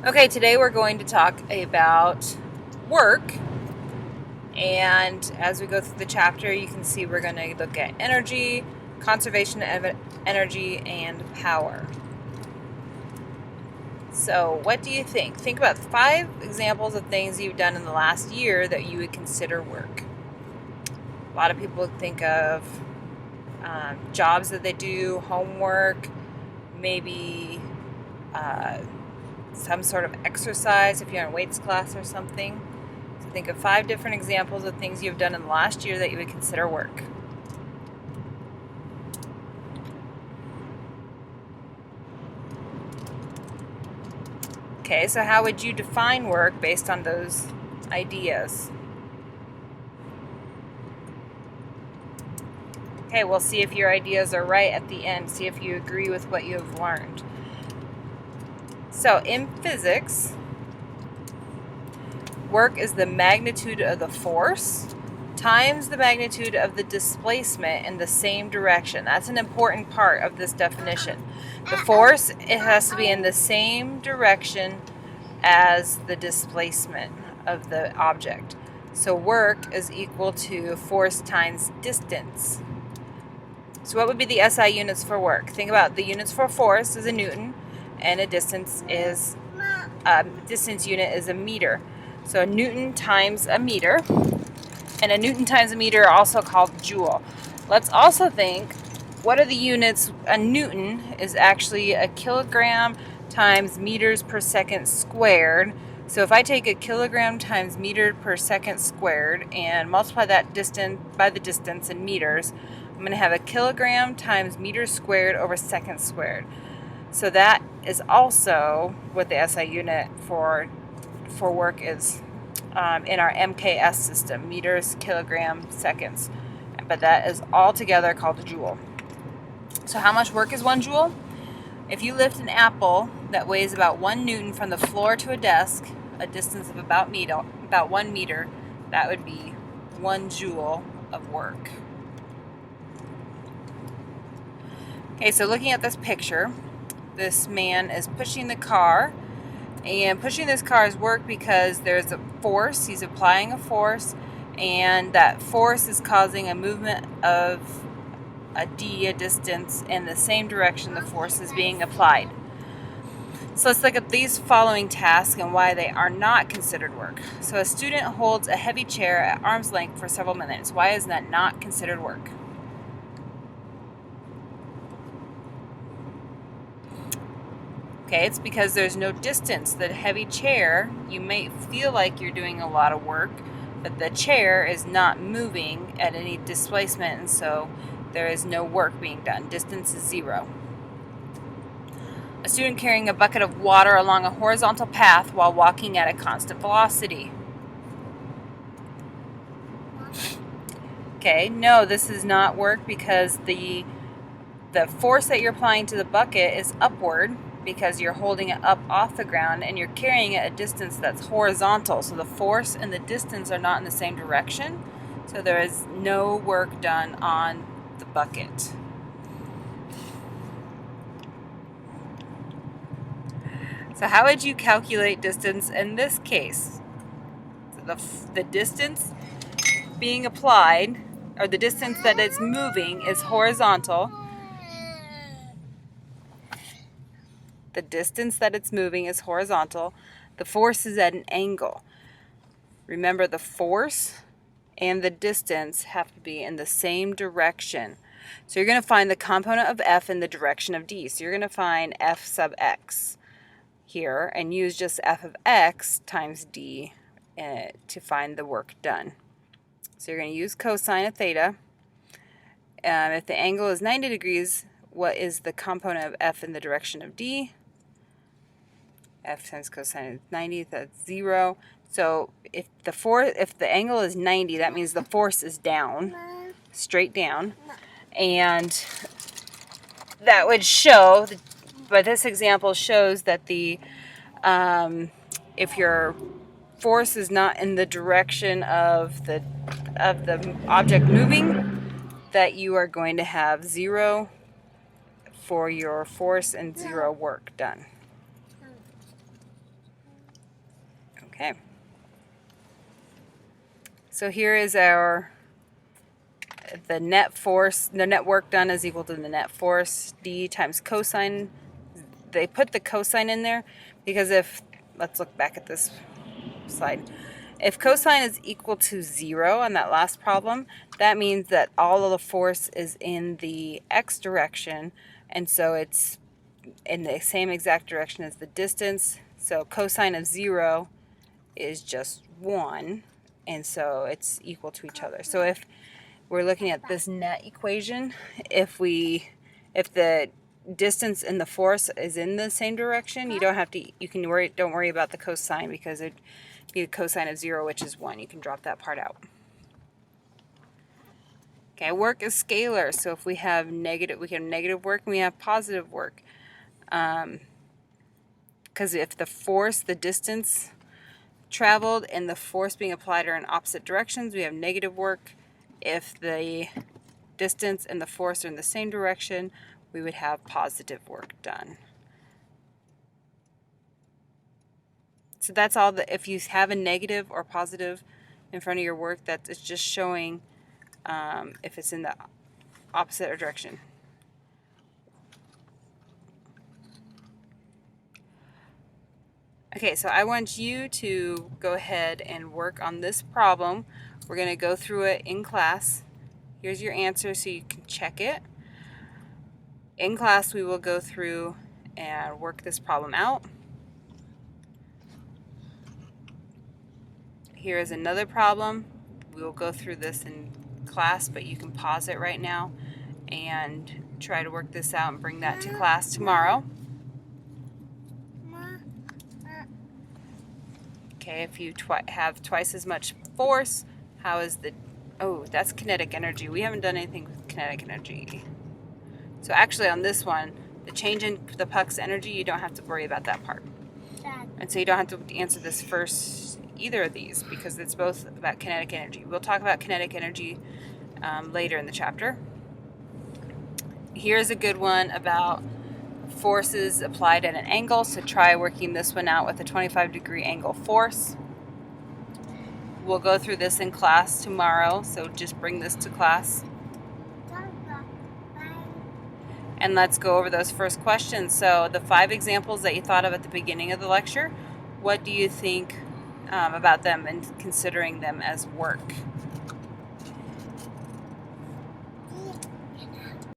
Okay, today we're going to talk about work, and as we go through the chapter, you can see we're going to look at energy, conservation of energy, and power. So, what do you think? Think about 5 examples of things you've done in the last year that you would consider work. A lot of people think of jobs that they do, homework, maybe some sort of exercise if you're in weights class or something. So think of 5 different examples of things you've done in the last year that you would consider work. Okay, so how would you define work based on those ideas? Okay, we'll see if your ideas are right at the end. See if you agree with what you have learned. So in physics, work is the magnitude of the force times the magnitude of the displacement in the same direction. That's an important part of this definition. The force, it has to be in the same direction as the displacement of the object. So work is equal to force times distance. So what would be the SI units for work? Think about the units for force is a Newton, and a distance unit is a meter. So a Newton times a meter, and a Newton times a meter are also called joule. Let's also think, what are the units? A Newton is actually a kilogram times meters per second squared. So if I take a kilogram times meter per second squared and multiply that distance by the distance in meters, I'm going to have a kilogram times meters squared over seconds squared. So that is also what the SI unit for work is in our MKS system, meters, kilogram, seconds. But that is all together called a joule. So how much work is 1 joule? If you lift an apple that weighs about 1 Newton from the floor to a desk, a distance of about 1 meter, that would be 1 joule of work. Okay, so looking at this picture, this man is pushing the car, and pushing this car is work because there's a force, he's applying a force, and that force is causing a movement of a distance in the same direction the force is being applied. So let's look at these following tasks and why they are not considered work. So a student holds a heavy chair at arm's length for several minutes. Why is that not considered work? Okay, it's because there's no distance. The heavy chair, you may feel like you're doing a lot of work, but the chair is not moving at any displacement, and so there is no work being done. Distance is 0. A student carrying a bucket of water along a horizontal path while walking at a constant velocity. Okay, no, this is not work because the force that you're applying to the bucket is upward, because you're holding it up off the ground and you're carrying it at a distance that's horizontal. So the force and the distance are not in the same direction. So there is no work done on the bucket. So how would you calculate distance in this case? So the distance being applied, or the distance that it's moving, is horizontal. The distance that it's moving is horizontal. The force is at an angle. Remember, the force and the distance have to be in the same direction. So you're going to find the component of F in the direction of D. So you're going to find F sub x here and use just F of x times D to find the work done. So you're going to use cosine of theta. If the angle is 90 degrees, what is the component of F in the direction of D? F times cosine of 90, that's 0. So if the angle is 90, that means the force is down, straight down. And that would show, but this example shows that if your force is not in the direction of the object moving, that you are going to have 0 for your force and 0 work done. Okay. So here is the net force. The net work done is equal to the net force, D times cosine. They put the cosine in there because let's look back at this slide. If cosine is equal to 0 on that last problem, that means that all of the force is in the x direction, and so it's in the same exact direction as the distance. So cosine of 0 is just 1, and so it's equal to each other. So if we're looking at this net equation, if the distance and the force is in the same direction, don't worry about the cosine, because it'd be a cosine of 0, which is 1. You can drop that part out. Okay, work is scalar, so if we have negative work and we have positive work. Because if the distance traveled and the force being applied are in opposite directions, we have negative work. If the distance and the force are in the same direction, we would have positive work done. So that's all. If you have a negative or positive in front of your work, it's just showing if it's in the opposite direction. Okay, so I want you to go ahead and work on this problem. We're going to go through it in class. Here's your answer so you can check it. In class, we will go through and work this problem out. Here is another problem. We will go through this in class, but you can pause it right now and try to work this out and bring that to class tomorrow. Okay, if you have twice as much force, how is that's kinetic energy. We haven't done anything with kinetic energy. So actually on this one, the change in the puck's energy, you don't have to worry about that part. And so you don't have to answer this first, either of these, because it's both about kinetic energy. We'll talk about kinetic energy later in the chapter. Here's a good one about forces applied at an angle, so try working this one out with a 25-degree angle force. We'll go through this in class tomorrow, so just bring this to class. And let's go over those first questions. So the 5 examples that you thought of at the beginning of the lecture, what do you think about them and considering them as work?